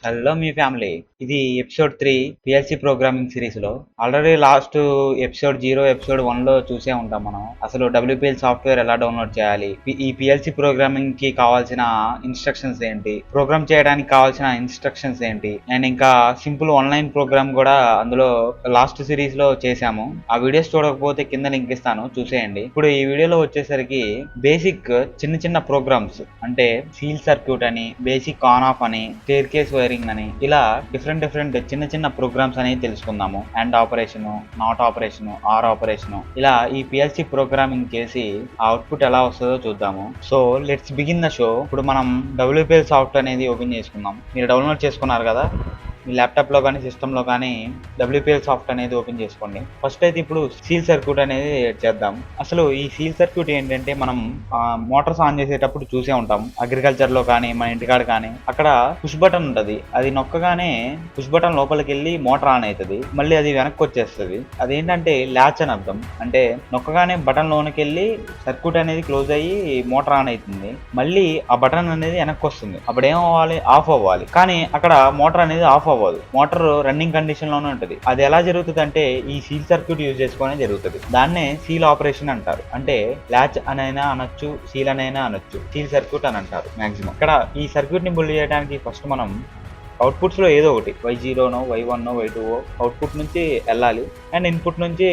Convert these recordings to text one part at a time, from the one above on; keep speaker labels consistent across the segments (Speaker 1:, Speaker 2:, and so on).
Speaker 1: Hello మీ family. ఇది episode 3 PLC programming series లో. Already last episode 0, episode 1 లో చూసే ఉంటాం మనం. అసలు డబ్ల్యూపిఎల్ సాఫ్ట్వేర్ ఎలా డౌన్లోడ్ చేయాలి, ఈ పిఎల్సి ప్రోగ్రామింగ్ కి కావాల్సిన ఇన్స్ట్రక్షన్స్ ఏంటి, ప్రోగ్రామ్ చేయడానికి కావాల్సిన ఇన్స్ట్రక్షన్స్ ఏంటి, అండ్ ఇంకా సింపుల్ ఆన్లైన్ ప్రోగ్రామ్ కూడా అందులో లాస్ట్ సిరీస్ లో చేశాము. ఆ వీడియోస్ చూడకపోతే కింద లింక్ ఇస్తాను, చూసేయండి. ఇప్పుడు ఈ వీడియోలో వచ్చేసరికి బేసిక్ చిన్న చిన్న ప్రోగ్రామ్స్ అంటే సీల్ సర్క్యూట్ అని, బేసిక్ ఆన్ ఆఫ్ అని, స్టేర్ కేస్ వైరింగ్ అని, ఇలా డిఫరెంట్ చిన్న చిన్న ప్రోగ్రామ్స్ అనేవి తెలుసుకుందాము. And operation, not operation, or operation, ఇలా ఈ పిఎల్సి ప్రోగ్రామింగ్ చేసి అవుట్పుట్ ఎలా వస్తుందో చూద్దాము. So let's begin the show. ఇప్పుడు మనం డబ్ల్యూపిఎల్ సాఫ్ట్ అనేది ఓపెన్ చేసుకుందాం. మీరు డౌన్లోడ్ చేసుకున్నారు కదా మీ ల్యాప్టాప్ లో కానీ సిస్టమ్ లో కానీ డబ్ల్యూపిఎల్ సాఫ్ట్ అనేది ఓపెన్ చేసుకోండి. ఫస్ట్ అయితే ఇప్పుడు సీల్ సర్క్యూట్ అనేది చేద్దాం. అసలు ఈ సీల్ సర్క్యూట్ ఏంటంటే మనం మోటార్స్ ఆన్ చేసేటప్పుడు చూసే ఉంటాం. అగ్రికల్చర్ లో కానీ మన ఇంటికాడ కానీ అక్కడ పుష్ బటన్ ఉంటది. అది నొక్కగానే పుష్ బటన్ లోపలికి వెళ్ళి మోటార్ ఆన్ అవుతుంది, మళ్ళీ అది వెనక్కి వచ్చేస్తుంది. అదేంటంటే ల్యాచ్ అని అర్థం. అంటే నొక్కగానే బటన్ లోనికి వెళ్ళి సర్క్యూట్ అనేది క్లోజ్ అయ్యి మోటార్ ఆన్ అవుతుంది, మళ్ళీ ఆ బటన్ అనేది వెనక్కి వస్తుంది. అప్పుడు ఏం అవ్వాలి? ఆఫ్ అవ్వాలి. కానీ అక్కడ మోటార్ అనేది ఆఫ్ అవ్వదు, మోటార్ రన్నింగ్ కండిషన్ లోనే ఉంటుంది. అది ఎలా జరుగుతుంది అంటే ఈ సీల్ సర్క్యూట్ యూజ్ చేసుకునే జరుగుతుంది. దాన్నే సీల్ ఆపరేషన్ అంటారు. అంటే ల్యాచ్ అనైనా అనొచ్చు, సీల్ అనైనా అనొచ్చు, సీల్ సర్క్యూట్ అని అంటారు మాక్సిమం. ఇక్కడ ఈ సర్క్యూట్ ని బిల్డ్ చేయడానికి ఫస్ట్ మనం అవుట్పుట్స్ లో ఏదో ఒకటి Y0నో Y1నో Y2 అవుట్పుట్ నుంచి వెళ్ళాలి. అండ్ ఇన్పుట్ నుంచి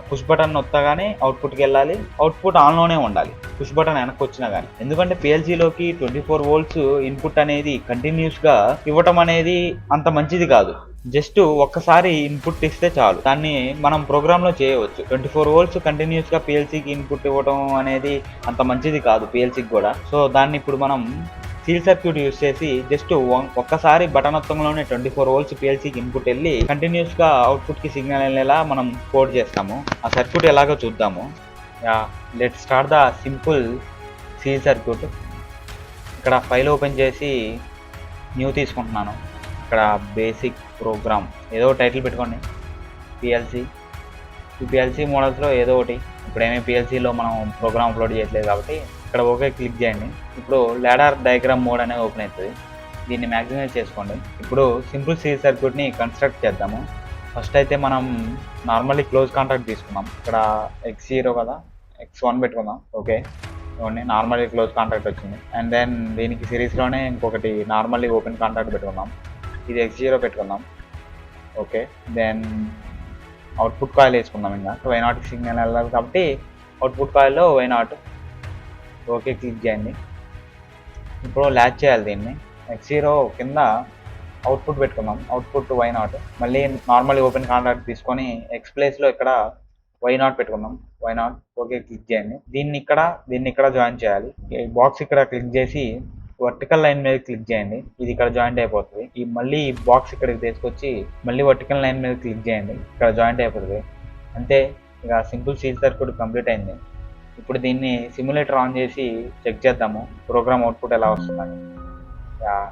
Speaker 1: పుష్ బటన్ నొత్తగానే అవుట్పుట్కి వెళ్ళాలి. అవుట్పుట్ ఆన్లోనే ఉండాలి పుష్ బటన్ వెనక్కి వచ్చినా కానీ. ఎందుకంటే పిఎల్సీలోకి 24 volts ఇన్పుట్ అనేది కంటిన్యూస్ గా ఇవ్వటం అనేది అంత మంచిది కాదు. జస్ట్ ఒక్కసారి ఇన్పుట్ ఇస్తే చాలు, దాన్ని మనం ప్రోగ్రామ్ లో చేయవచ్చు. 24 volts కంటిన్యూస్ గా పిఎల్సీకి ఇన్పుట్ ఇవ్వడం అనేది అంత మంచిది కాదు పిఎల్సీకి కూడా. సో దాన్ని ఇప్పుడు మనం సీల్ సర్క్యూట్ యూజ్ చేసి జస్ట్ ఒక్కసారి బటన్ మొత్తంలోనే 24 volts పిఎల్సీకి ఇన్పుట్ వెళ్ళి కంటిన్యూస్ గా అవుట్పుట్ కి సిగ్నల్ వెళ్ళేలా మనం కోడ్ చేస్తాము. ఆ సర్క్యూట్ ఎలాగో చూద్దాము. Let start the simple seal circuit. ఇక్కడ ఫైల్ ఓపెన్ చేసి న్యూ తీసుకుంటున్నాను. ఇక్కడ బేసిక్ ప్రోగ్రామ్ ఏదో టైటిల్ పెట్టుకోండి, పిఎల్సి. ఈ పిఎల్సి మోడల్స్లో ఏదో ఒకటి. ఇప్పుడు ఏమీ పిఎల్సీలో మనం ప్రోగ్రామ్ అప్లోడ్ చేయట్లేదు కాబట్టి ఇక్కడ ఓకే క్లిక్ చేయండి. ఇప్పుడు లాడర్ డయాగ్రామ్ మోడ్ అనేది ఓపెన్ అవుతుంది. దీన్ని మ్యాక్సిమైజ్ చేసుకోండి. ఇప్పుడు సింపుల్ సీల్ సర్క్యూట్ని కన్స్ట్రక్ట్ చేద్దాము. ఫస్ట్ అయితే మనం నార్మల్లీ క్లోజ్ కాంటాక్ట్ తీసుకుందాం. ఇక్కడ X0 కదా, X1 పెట్టుకుందాం. ఓకే, ఇవ్వండి, నార్మల్లీ క్లోజ్ కాంటాక్ట్ వచ్చింది. అండ్ దెన్ దీనికి సిరీస్లోనే ఇంకొకటి నార్మల్లీ ఓపెన్ కాంటాక్ట్ పెట్టుకుందాం. ఇది X0 పెట్టుకుందాం. ఓకే, దెన్ అవుట్పుట్ కాయిల్ వేసుకుందాం. ఇంకా Y0కి సిగ్నల్ వెళ్ళాలి కాబట్టి అవుట్పుట్ కాయిల్లో Y0. ఓకే క్లిక్ చేయండి. ఇప్పుడు ల్యాచ్ చేయాలి దీన్ని. X0 కింద అవుట్పుట్ పెట్టుకుందాం. Output Y0. మళ్ళీ నార్మల్ ఓపెన్ కాంటాక్ట్ తీసుకొని X ప్లేస్లో ఇక్కడ Y0 పెట్టుకుందాం. Y0. ఓకే క్లిక్ చేయండి. దీన్ని ఇక్కడ జాయిన్ చేయాలి. ఈ బాక్స్ ఇక్కడ క్లిక్ చేసి వర్టికల్ లైన్ మీద క్లిక్ చేయండి. ఇది ఇక్కడ జాయింట్ అయిపోతుంది. మళ్ళీ ఈ బాక్స్ ఇక్కడికి తీసుకొచ్చి మళ్ళీ వర్టికల్ లైన్ మీద క్లిక్ చేయండి. ఇక్కడ జాయింట్ అయిపోతుంది. అంతే, ఇక సింపుల్ సీల్ సర్క్యూట్ కంప్లీట్ అయింది. ఇప్పుడు దీన్ని సిమ్యులేటర్ ఆన్ చేసి చెక్ చేద్దాము ప్రోగ్రామ్ అవుట్పుట్ ఎలా వస్తుందని.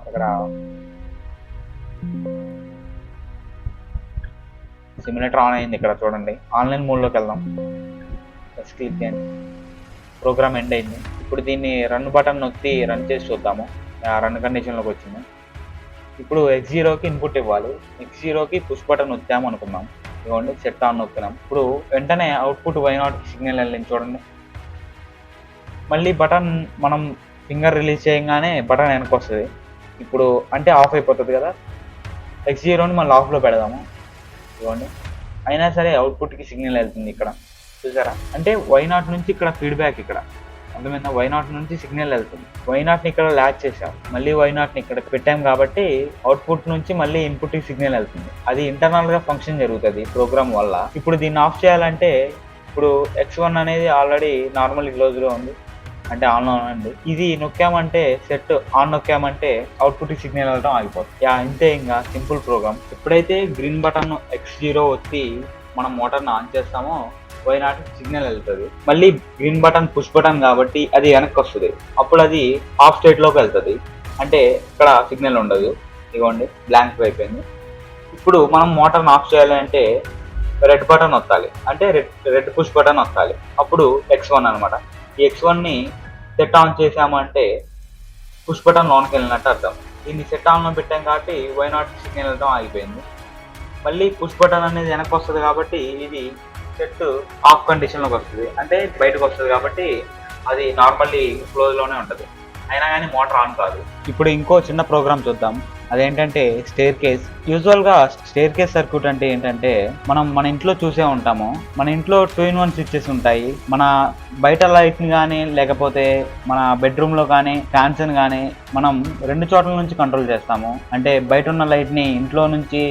Speaker 1: ఇక్కడ సిమ్యులేటర్ ఆన్ అయింది. ఇక్కడ చూడండి, ఆన్లైన్ మోడ్లోకి వెళ్దాం. క్లిక్ చేయండి. ప్రోగ్రామ్ ఎండ్ అయింది. ఇప్పుడు దీన్ని రన్ బటన్ నొక్కి రన్ చేసి చూద్దాము. రన్ కండిషన్లోకి వచ్చింది. ఇప్పుడు X0కి ఇన్పుట్ ఇవ్వాలి. X0కి పుష్ బటన్ నొక్కాము అనుకుందాం. ఇవ్వండి, సెట్ ఆన్ నొక్కినాం. ఇప్పుడు వెంటనే అవుట్పుట్ Y0కి సిగ్నల్ వెళ్ళింది చూడండి. మళ్ళీ బటన్ మనం ఫింగర్ రిలీజ్ చేయగానే బటన్ వెనక్కి వస్తుంది. ఇప్పుడు అంటే ఆఫ్ అయిపోతుంది కదా. X0ని మళ్ళీ ఆఫ్లో పెడదాము. ఇవ్వండి, అయినా సరే అవుట్పుట్కి సిగ్నల్ వెళ్తుంది. ఇక్కడ చూసారా, అంటే Y0 నుంచి ఇక్కడ ఫీడ్బ్యాక్, ఇక్కడ అర్థమైందా? Y0 నుంచి సిగ్నల్ వెళ్తుంది. Y0ని ఇక్కడ ల్యాచ్ చేసాం, మళ్ళీ Y0ని ఇక్కడ పెట్టాం కాబట్టి అవుట్పుట్ నుంచి మళ్ళీ ఇన్పుట్కి సిగ్నల్ వెళ్తుంది. అది ఇంటర్నల్గా ఫంక్షన్ జరుగుతుంది ప్రోగ్రామ్ వల్ల. ఇప్పుడు దీన్ని ఆఫ్ చేయాలంటే ఇప్పుడు X1 అనేది ఆల్రెడీ నార్మల్ క్లోజ్లో ఉంది, అంటే ఆన్లో అండి. ఇది నొక్కామంటే సెట్ ఆన్ నొక్కామంటే అవుట్పుట్ సిగ్నల్ వెళ్ళడం ఆగిపోతుంది. ఇంతే, ఇంకా సింపుల్ ప్రోగ్రామ్. ఎప్పుడైతే గ్రీన్ బటన్ X0 వచ్చి మనం మోటార్ని ఆన్ చేస్తామో Y0 సిగ్నల్ వెళ్తుంది. మళ్ళీ గ్రీన్ బటన్ పుష్ బటన్ కాబట్టి అది వెనక్కి వస్తుంది. అప్పుడు అది ఆఫ్ స్టేట్లోకి వెళ్తుంది. అంటే ఇక్కడ సిగ్నల్ ఉండదు. ఇదిగోండి, బ్లాంక్ అయిపోయింది. ఇప్పుడు మనం మోటార్ని ఆఫ్ చేయాలంటే రెడ్ బటన్ నొక్కాలి, అంటే రెడ్ పుష్ బటన్ నొక్కాలి. అప్పుడు X1 అనమాట. ఈ X1ని సెట్ ఆన్ చేసామంటే పుష్ బటన్ లోనికి వెళ్ళినట్టు అర్థం. దీన్ని సెట్ ఆన్లో పెట్టాం కాబట్టి వై నాట్ సిగ్నల్ వెళ్ళడం ఆగిపోయింది. మళ్ళీ పుష్ బటన్ అనేది వెనక్కి వస్తుంది కాబట్టి ఇది సెట్ ఆఫ్ కండిషన్లోకి వస్తుంది, అంటే బయటకు వస్తుంది కాబట్టి అది నార్మల్లీ క్లోజ్లోనే ఉంటుంది, అయినా కానీ మోటార్ ఆన్ కాదు. ఇప్పుడు ఇంకో చిన్న ప్రోగ్రామ్ చూద్దాం. అదేంటంటే స్టేర్ కేస్. యూజువల్గా స్టేర్ కేస్ సర్క్యూట్ అంటే ఏంటంటే మనం మన ఇంట్లో చూసే ఉంటాము. మన ఇంట్లో 2-in-1 స్విచ్చెస్ ఉంటాయి. మన బయట లైట్ని కానీ లేకపోతే మన బెడ్రూమ్లో కానీ ఫ్యాన్స్ని కానీ మనం 2 చోట్ల నుంచి కంట్రోల్ చేస్తాము. అంటే బయట ఉన్న లైట్ని ఇంట్లో నుంచి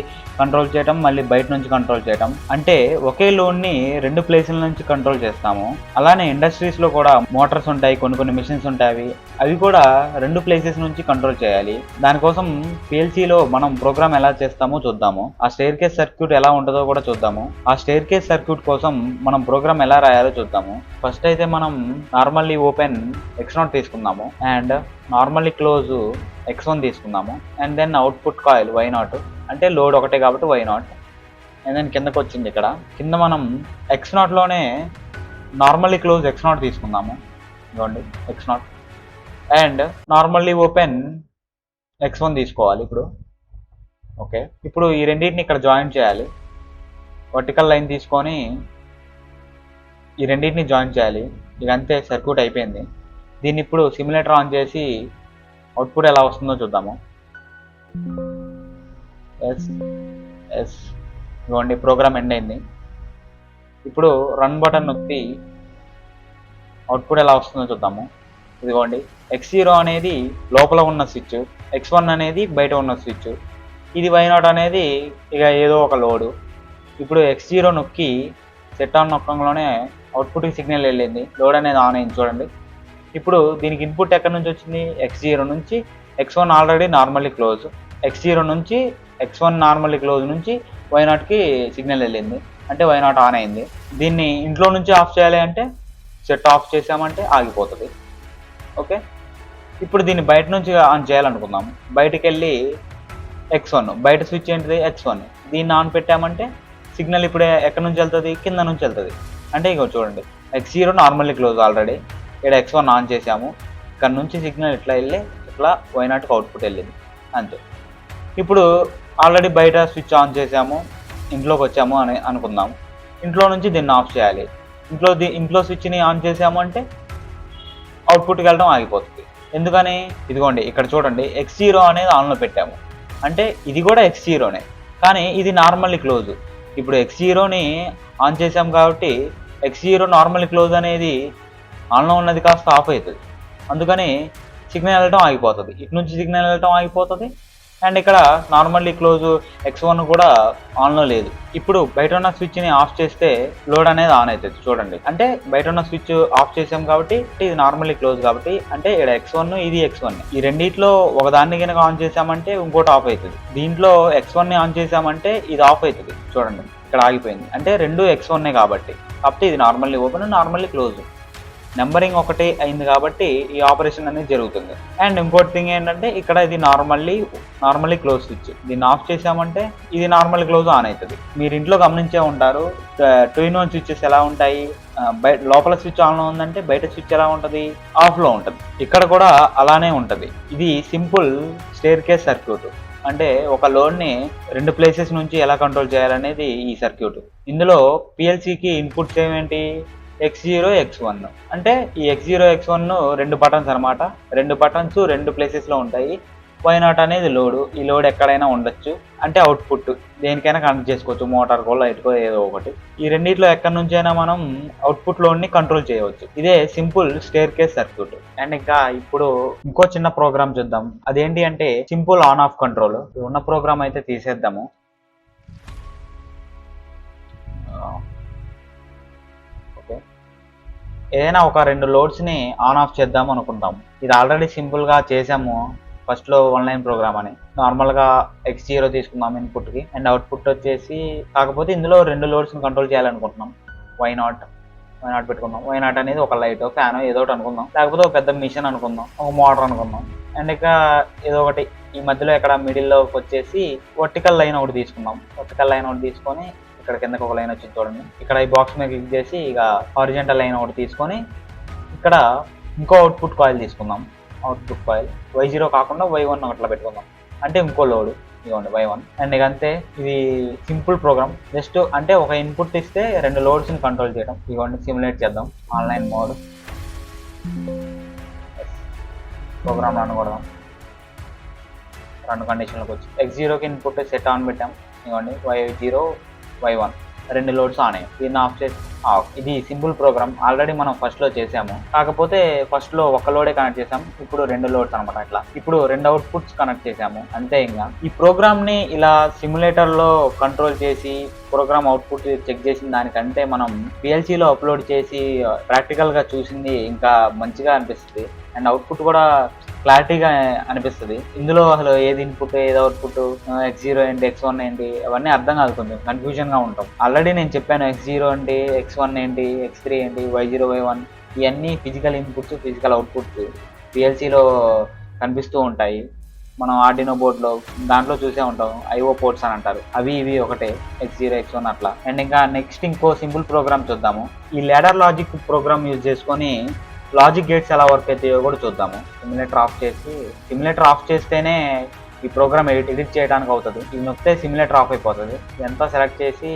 Speaker 1: కంట్రోల్ చేయటం, మళ్ళీ బయట నుంచి కంట్రోల్ చేయటం, అంటే ఒకే లోడ్ని 2 ప్లేసుల నుంచి కంట్రోల్ చేస్తాము. అలానే ఇండస్ట్రీస్లో కూడా మోటార్స్ ఉంటాయి, కొన్ని మిషన్స్ ఉంటాయి, అవి కూడా 2 ప్లేసెస్ నుంచి కంట్రోల్ చేయాలి. దానికోసం పిఎల్సీలో మనం ప్రోగ్రామ్ ఎలా చేస్తామో చూద్దాము. ఆ స్టేర్ కేస్ సర్క్యూట్ ఎలా ఉంటుందో కూడా చూద్దాము. ఆ స్టేర్ కేస్ సర్క్యూట్ కోసం మనం ప్రోగ్రామ్ ఎలా రాయాలో చూద్దాము. ఫస్ట్ అయితే మనం నార్మల్లీ ఓపెన్ X0 తీసుకుందాము అండ్ నార్మల్లీ క్లోజ్ X1 తీసుకుందాము and then output coil Y0, అంటే లోడ్ ఒకటే కాబట్టి Y0. అండ్ దెన్ కిందకు వచ్చింది, ఇక్కడ కింద మనం X0లోనే నార్మల్లీ క్లోజ్ X0 తీసుకుందాము. ఇదిగోండి X0 and normally open X1 తీసుకోవాలి ఇప్పుడు. ఓకే, ఇప్పుడు ఈ రెండింటిని ఇక్కడ జాయిన్ చేయాలి. వర్టికల్ లైన్ తీసుకొని ఈ రెండింటిని జాయిన్ చేయాలి. ఇక అంతే, సర్క్యూట్ అయిపోయింది. దీన్ని ఇప్పుడు సిమ్యులేటర్ ఆన్ చేసి అవుట్పుట్ ఎలా వస్తుందో చూద్దాము. ఇదిగోండి ప్రోగ్రామ్ ఎండ్ అయింది. ఇప్పుడు రన్ బటన్ నొక్కి అవుట్పుట్ ఎలా వస్తుందో చూద్దాము. ఇదిగోండి X0 అనేది లోపల ఉన్న స్విచ్, X1 అనేది బయట ఉన్న స్విచ్, ఇది Y0 అనేది ఇక ఏదో ఒక లోడు. ఇప్పుడు X0 నొక్కి సెట్ ఆన్ నొక్కంలోనే అవుట్పుట్కి సిగ్నల్ వెళ్ళింది, లోడ్ అనేది ఆన్ అయింది చూడండి. ఇప్పుడు దీనికి ఇన్పుట్ ఎక్కడి నుంచి వచ్చింది? X0 నుంచి. X1 already normally close, X0 నుంచి X1 నార్మల్లీ క్లోజ్ నుంచి Y0కి సిగ్నల్ వెళ్ళింది, అంటే Y0 ఆన్ అయింది. దీన్ని ఇంట్లో నుంచి ఆఫ్ చేయాలి అంటే సెట్ ఆఫ్ చేసామంటే ఆగిపోతుంది. ఓకే, ఇప్పుడు దీన్ని బయట నుంచి ఆన్ చేయాలనుకుందాం. బయటికి వెళ్ళి X1, బయట స్విచ్ ఏంటిది? X1. దీన్ని ఆన్ పెట్టామంటే సిగ్నల్ ఇప్పుడు ఎక్కడి నుంచి వెళ్తుంది? కింద నుంచి వెళ్తుంది. అంటే ఇక చూడండి X0 నార్మల్లీ క్లోజ్ ఆల్రెడీ, ఇక్కడ X1 ఆన్ చేసాము, ఇక్కడ నుంచి సిగ్నల్ ఇట్లా వెళ్ళి ఇట్లా Y0కి అవుట్పుట్ వెళ్ళింది, అంతే. ఇప్పుడు ఆల్రెడీ బయట స్విచ్ ఆన్ చేసాము, ఇంట్లోకి వచ్చాము అని అనుకుందాము. ఇంట్లో నుంచి దీన్ని ఆఫ్ చేయాలి. ఇంట్లో స్విచ్ని ఆన్ చేసాము అంటే అవుట్పుట్కి వెళ్ళడం ఆగిపోతుంది. ఎందుకని? ఇదిగోండి ఇక్కడ చూడండి X0 అనేది ఆన్లో పెట్టాము, అంటే ఇది కూడా X0నే, కానీ ఇది నార్మల్లీ క్లోజ్. ఇప్పుడు X0ని ఆన్ చేసాం కాబట్టి X0 నార్మల్లీ క్లోజ్ అనేది ఆన్లో ఉన్నది కాస్త ఆఫ్ అవుతుంది, అందుకని సిగ్నల్ వెళ్ళటం ఆగిపోతుంది. ఇటు నుంచి సిగ్నల్ వెళ్ళటం ఆగిపోతుంది అండ్ ఇక్కడ నార్మల్లీ క్లోజ్ X1 కూడా ఆన్లో లేదు. ఇప్పుడు బయట ఉన్న స్విచ్ని ఆఫ్ చేస్తే లోడ్ అనేది ఆన్ అవుతుంది చూడండి. అంటే బయట ఉన్న స్విచ్ ఆఫ్ చేసాం కాబట్టి ఇది నార్మల్లీ క్లోజ్ కాబట్టి, అంటే ఇక్కడ X1 ఇది X1, ఈ రెండిట్లో ఒకదాన్ని కనుక ఆన్ చేసామంటే ఇంకోటి ఆఫ్ అవుతుంది. దీంట్లో X1ని ఆన్ చేసామంటే ఇది ఆఫ్ అవుతుంది చూడండి, ఇక్కడ ఆగిపోయింది. అంటే రెండు X1నే కాబట్టి ఇది normally open, normally close. Numbering ఒకటే అయింది కాబట్టి ఈ ఆపరేషన్ అనేది జరుగుతుంది. అండ్ ఇంకోటి థింగ్ ఏంటంటే ఇక్కడ ఇది నార్మల్లీ క్లోజ్ స్విచ్, దీన్ని ఆఫ్ చేసామంటే ఇది నార్మల్లీ క్లోజ్ ఆన్ అవుతుంది. మీరు ఇంట్లో గమనించే ఉంటారు 2-in-1 స్విచ్చెస్ ఎలా ఉంటాయి, లోపల స్విచ్ ఆన్లో ఉందంటే బయట స్విచ్ ఎలా ఉంటుంది? ఆఫ్లో ఉంటుంది. ఇక్కడ కూడా అలానే ఉంటుంది. ఇది సింపుల్ స్టేర్ కేస్ సర్క్యూట్, అంటే ఒక లోడ్ని 2 ప్లేసెస్ నుంచి ఎలా కంట్రోల్ చేయాలనేది ఈ సర్క్యూట్. ఇందులో పిఎల్సీకి ఇన్పుట్స్ ఏమేంటి? X0, X1. అంటే ఈ X0, X1 2 బటన్స్ అనమాట. 2 బటన్స్ 2 ప్లేసెస్లో ఉంటాయి. Y0 అనేది లోడు, ఈ లోడ్ ఎక్కడైనా ఉండొచ్చు, అంటే అవుట్పుట్ దేనికైనా కనెక్ట్ చేసుకోవచ్చు, మోటార్కో లైట్కో ఏదో ఒకటి. ఈ రెండిట్లో ఎక్కడి నుంచైనా మనం అవుట్పుట్ లోడ్ని కంట్రోల్ చేయవచ్చు. ఇదే simple staircase circuit. And ఇంకా ఇప్పుడు ఇంకో చిన్న ప్రోగ్రామ్ చూద్దాం. అదేంటి అంటే సింపుల్ ఆన్ ఆఫ్ కంట్రోల్. ఉన్న ప్రోగ్రామ్ అయితే తీసేద్దాము. ఏదైనా ఒక 2 లోడ్స్ని ఆన్ ఆఫ్ చేద్దాం అనుకుంటాం. ఇది ఆల్రెడీ సింపుల్గా చేసాము ఫస్ట్లో ఆన్లైన్ ప్రోగ్రామ్ అని. నార్మల్గా X0 తీసుకుందాం ఇన్పుట్కి అండ్ అవుట్పుట్ వచ్చేసి, కాకపోతే ఇందులో 2 లోడ్స్ని కంట్రోల్ చేయాలనుకుంటున్నాం. Y0 పెట్టుకుందాం. Y0 అనేది ఒక లైట్, ఫ్యాన్ ఏదో ఒకటి అనుకుందాం, లేకపోతే ఒక పెద్ద మిషన్ అనుకుందాం, ఒక మోటార్ అనుకుందాం. అండ్ ఇక ఏదో ఒకటి ఈ మధ్యలో ఇక్కడ మిడిల్లోకి వచ్చేసి వర్టికల్ లైన్ ఒకటి తీసుకుందాం. వర్టికల్ లైన్ ఒకటి తీసుకొని ఇక్కడ కిందకి ఒక లైన్ వచ్చింది చూడండి. ఇక్కడ ఈ బాక్స్ మీద క్లిక్ చేసి ఇక హారిజంటల్ లైన్ ఒకటి తీసుకొని ఇక్కడ ఇంకో అవుట్పుట్ కాయిల్ తీసుకుందాం. అవుట్పుట్ కాయిల్ Y0 కాకుండా Y1 అట్లా పెట్టుకుందాం, అంటే ఇంకో లోడ్ ఇదిగోండి Y1. అండ్ ఇక అంతే, ఇది సింపుల్ ప్రోగ్రామ్. జస్ట్ అంటే ఒక ఇన్పుట్ ఇస్తే 2 లోడ్స్ని కంట్రోల్ చేయడం. ఇదిగోండి సిమ్యులేట్ చేద్దాం, ఆన్లైన్ మోడ్, ప్రోగ్రామ్ రన్ కొడదాం. 2 కండిషన్లకు వచ్చి X0కి ఇన్పుట్ సెట్ ఆన్ పెట్టాం, ఇదిగోండి Y0 Y1 2 లోడ్స్ ఆన్ అయ్యాయి. దీన్ని ఆఫ్ చేసి ఆఫ్. ఇది సింపుల్ ప్రోగ్రామ్, ఆల్రెడీ మనం ఫస్ట్లో చేసాము, కాకపోతే ఫస్ట్లో ఒక లోడే కనెక్ట్ చేసాము, ఇప్పుడు 2 లోడ్స్ అనమాట. అట్లా ఇప్పుడు 2 అవుట్పుట్స్ కనెక్ట్ చేసాము, అంతే. ఇంకా ఈ ప్రోగ్రామ్ని ఇలా సిమ్యులేటర్లో కంట్రోల్ చేసి ప్రోగ్రామ్ అవుట్పుట్ చెక్ చేసిన దానికంటే మనం పిఎల్సీలో అప్లోడ్ చేసి ప్రాక్టికల్గా చూసింది ఇంకా మంచిగా అనిపిస్తుంది. అండ్ అవుట్పుట్ కూడా క్లారిటీగా అనిపిస్తుంది. ఇందులో అసలు ఏది ఇన్పుట్ ఏది అవుట్పుట్, X0 ఏంటి X1 ఏంటి అవన్నీ అర్థం కాదు, కొంచెం కన్ఫ్యూజన్గా ఉంటాం. ఆల్రెడీ నేను చెప్పాను X0 ఏంటి, X1 ఏంటి, X3 ఏంటి, Y0 Y1 ఇవన్నీ ఫిజికల్ ఇన్పుట్స్ ఫిజికల్ అవుట్పుట్స్ పిఎల్సీలో కనిపిస్తూ ఉంటాయి. మనం ఆర్డినో బోర్డ్లో దాంట్లో చూసే ఉంటాం, ఐఓ పోర్ట్స్ అని అంటారు, అవి ఇవి ఒకటే X0 X1 అట్లా. అండ్ ఇంకా నెక్స్ట్ ఇంకో సింపుల్ ప్రోగ్రామ్ చూద్దాము. ఈ ల్యాడర్ లాజిక్ ప్రోగ్రామ్ యూజ్ చేసుకొని లాజిక్ గేట్స్ ఎలా వర్క్ అవుతాయో కూడా చూద్దాము. సిమ్యులేటర్ ఆఫ్ చేస్తేనే ఈ ప్రోగ్రామ్ ఎడిట్ చేయడానికి అవుతుంది. ఇది నొక్కితే సిమ్యులేటర్ ఆఫ్ అయిపోతుంది. ఇదంతా సెలెక్ట్ చేసి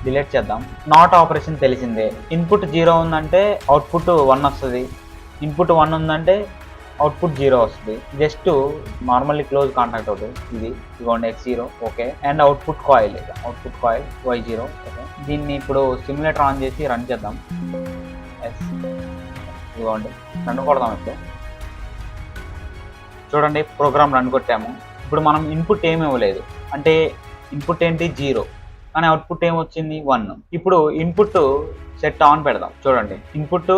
Speaker 1: డిలీట్ చేద్దాం. నాట్ ఆపరేషన్ తెలిసిందే, ఇన్పుట్ 0 ఉందంటే అవుట్పుట్ 1 వస్తుంది, ఇన్పుట్ 1 ఉందంటే అవుట్పుట్ 0 వస్తుంది. జస్ట్ నార్మల్లీ క్లోజ్ కాంటాక్ట్ అవుతుంది. ఇది ఇదిగోండి X0 okay. And output coil Y0 okay. దీన్ని ఇప్పుడు సిమ్యులేటర్ ఆన్ చేసి రన్ చేద్దాం. ఇదిగోండి రన్ కొడదాం. ఇప్పుడు చూడండి ప్రోగ్రామ్ రన్ కొట్టాము. ఇప్పుడు మనం ఇన్పుట్ ఏమి ఇవ్వలేదు, అంటే ఇన్పుట్ ఏంటి 0, కానీ అవుట్పుట్ ఏమొచ్చింది 1. ఇప్పుడు ఇన్పుట్ సెట్ ఆన్ పెడదాం. చూడండి ఇన్పుట్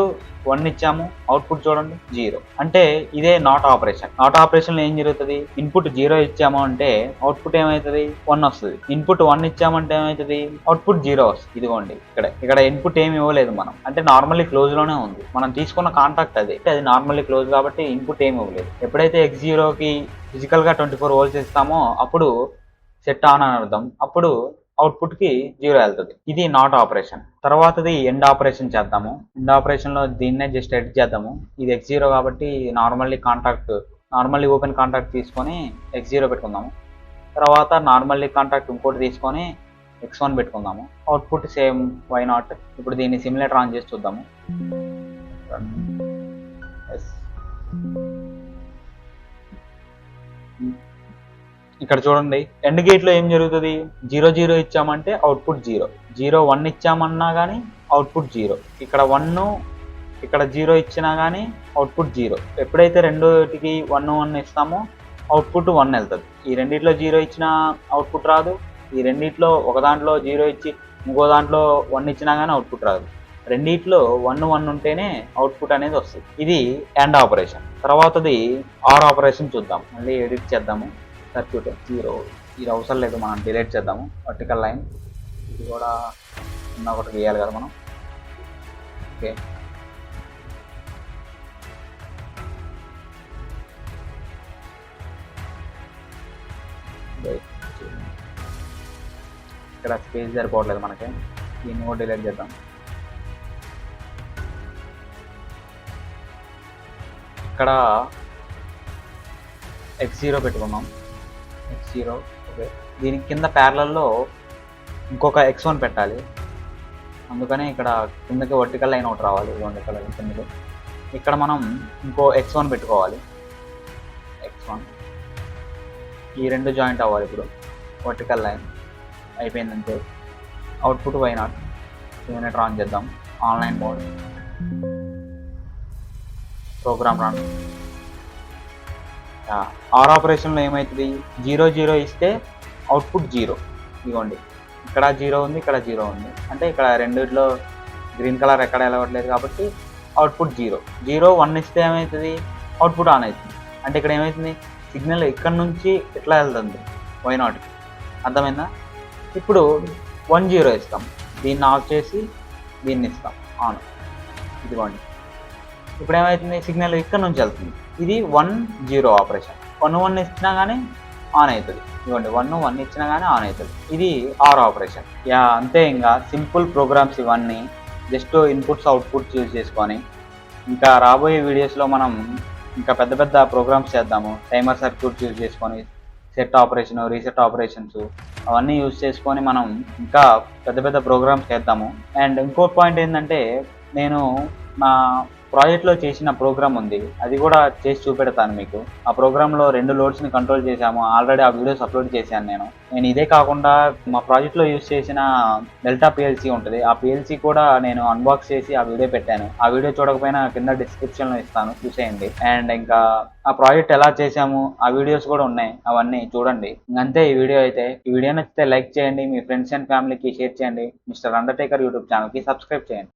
Speaker 1: 1 ఇచ్చాము, అవుట్పుట్ చూడండి 0. అంటే ఇదే నాట్ ఆపరేషన్. నాట్ ఆపరేషన్లో ఏం జరుగుతుంది, ఇన్పుట్ 0 ఇచ్చాము అంటే అవుట్పుట్ ఏమవుతుంది 1 వస్తుంది. ఇన్పుట్ 1 ఇచ్చామంటే ఏమవుతుంది, అవుట్పుట్ 0 వస్తుంది. ఇదిగోండి ఇక్కడ ఇన్పుట్ ఏమి ఇవ్వలేదు మనం, అంటే నార్మల్లీ క్లోజ్లోనే ఉంది. మనం తీసుకున్న కాంటాక్ట్ అది నార్మల్లీ క్లోజ్ కాబట్టి ఇన్పుట్ ఏమి ఇవ్వలేదు. ఎప్పుడైతే X0కి ఫిజికల్గా 24 volts ఇస్తామో అప్పుడు సెట్ ఆన్ అని అర్థం, అప్పుడు అవుట్పుట్కి 0 వెళ్తుంది. ఇది నాట్ ఆపరేషన్. తర్వాతది ఎండ్ ఆపరేషన్ చేద్దాము. ఎండ్ ఆపరేషన్లో దీన్నే జస్ట్ ఎడిట్ చేద్దాము. ఇది X0 కాబట్టి నార్మల్లీ ఓపెన్ కాంటాక్ట్ తీసుకొని X0 పెట్టుకుందాము. తర్వాత నార్మల్లీ కాంటాక్ట్ ఇంకోటి తీసుకొని X1 పెట్టుకుందాము. Output same Y0. ఇప్పుడు దీన్ని సిమ్యులేటర్ ఆన్ చేసి చూద్దాము. ఇక్కడ చూడండి ఎండ్ గేట్లో ఏం జరుగుతుంది, 0 0 ఇచ్చామంటే అవుట్పుట్ 0, 0 1 ఇచ్చామన్నా కానీ అవుట్పుట్ 0, ఇక్కడ 1 ఇక్కడ 0 ఇచ్చినా కానీ అవుట్పుట్ 0. ఎప్పుడైతే రెండుటికి 1 1 ఇస్తామో అవుట్పుట్ 1 వెళ్తుంది. ఈ రెండిట్లో 0 ఇచ్చినా అవుట్పుట్ రాదు, ఈ రెండిట్లో ఒక దాంట్లో 0 ఇచ్చి ఇంకో దాంట్లో 1 ఇచ్చినా కానీ అవుట్పుట్ రాదు. రెండిట్లో 1 1 ఉంటేనే అవుట్పుట్ అనేది వస్తుంది. ఇది ఎండ్ ఆపరేషన్. తర్వాతది ఆర్ ఆపరేషన్ చూద్దాం. మళ్ళీ ఎడిట్ చేద్దాము. సర్క్యూట్ 0 ఇది అవసరం లేదు, మనం డిలీట్ చేద్దాము. వర్టికల్ లైన్ ఇది కూడా ఒకటి గీయాలి కదా మనం. ఓకే ఇక్కడ స్పేస్ సరిపోవట్లేదు మనకి, దీన్ని కూడా డిలీట్ చేద్దాం. ఇక్కడ X0 పెట్టుకున్నాం. X0 okay. దీనికి కింద ప్యారలల్లో ఇంకొక X1 పెట్టాలి, అందుకని ఇక్కడ కిందకి వర్టికల్ లైన్ ఒకటి రావాలి. ఇదిగోండి ఇక్కడ కిందకి. ఇక్కడ మనం ఇంకో X1 పెట్టుకోవాలి. X1 ఈ రెండు జాయింట్ అవ్వాలి. ఇప్పుడు వర్టికల్ లైన్ అయిపోయిందంటే అవుట్పుట్ Y0. సిమ్యులేటర్ ఆన్ చేద్దాం. Online mode, program run. Or ఆపరేషన్లో ఏమవుతుంది, 0 0 ఇస్తే అవుట్పుట్ 0. ఇదిగోండి ఇక్కడ 0 ఉంది, ఇక్కడ 0 ఉంది, అంటే ఇక్కడ రెండిట్లో గ్రీన్ కలర్ ఎక్కడ వెళ్ళవట్లేదు కాబట్టి అవుట్పుట్ 0. 0 1 ఇస్తే ఏమవుతుంది, అవుట్పుట్ ఆన్ అవుతుంది. అంటే ఇక్కడ ఏమవుతుంది, సిగ్నల్ ఇక్కడ నుంచి ఇట్లా వెళ్తుంది Y0కి. అర్థమైందా? ఇప్పుడు 1 0 ఇస్తాం, దీన్ని ఆఫ్ చేసి దీన్ని ఇస్తాం ఆన్. ఇదిగోండి ఇప్పుడు ఏమవుతుంది, సిగ్నల్ ఇక్కడ నుంచి వెళ్తుంది. ఇది 1 0 ఆపరేషన్. 1 1 ఇచ్చినా కానీ ఆన్ అవుతుంది. ఇవ్వండి 1 1 ఇచ్చినా కానీ ఆన్ అవుతుంది. ఇది ఆర్ ఆపరేషన్. అంతే. ఇంకా సింపుల్ ప్రోగ్రామ్స్ ఇవన్నీ, జస్ట్ ఇన్పుట్స్ అవుట్పుట్స్ యూజ్ చేసుకొని. ఇంకా రాబోయే వీడియోస్లో మనం ఇంకా పెద్ద పెద్ద ప్రోగ్రామ్స్ చేద్దాము. టైమర్ సర్క్యూట్స్ యూజ్ చేసుకొని సెట్ ఆపరేషన్, రీసెట్ ఆపరేషన్స్ అవన్నీ యూజ్ చేసుకొని మనం ఇంకా పెద్ద పెద్ద ప్రోగ్రామ్స్ చేద్దాము. అండ్ ఇంకో పాయింట్ ఏంటంటే, నేను నా ప్రాజెక్ట్లో చేసిన ప్రోగ్రామ్ ఉంది, అది కూడా చేసి చూపెడతాను మీకు. ఆ ప్రోగ్రాంలో 2 లోడ్స్ని కంట్రోల్ చేశాము. ఆల్రెడీ ఆ వీడియోస్ అప్లోడ్ చేశాను నేను ఇదే కాకుండా మా ప్రాజెక్ట్లో యూజ్ చేసిన డెల్టా పిఎల్సీ ఉంటుంది, ఆ పిఎల్సీ కూడా నేను అన్బాక్స్ చేసి ఆ వీడియో పెట్టాను. ఆ వీడియో చూడకపోయినా కింద డిస్క్రిప్షన్లో ఇస్తాను, చూసేయండి. అండ్ ఇంకా ఆ ప్రాజెక్ట్ ఎలా చేశాము ఆ వీడియోస్ కూడా ఉన్నాయి, అవన్నీ చూడండి. అంతే ఈ వీడియో అయితే. ఈ వీడియో నచ్చితే లైక్ చేయండి, మీ ఫ్రెండ్స్ అండ్ ఫ్యామిలీకి షేర్ చేయండి. మిస్టర్ అండర్టేకర్ యూట్యూబ్ ఛానల్కి సబ్స్క్రైబ్ చేయండి.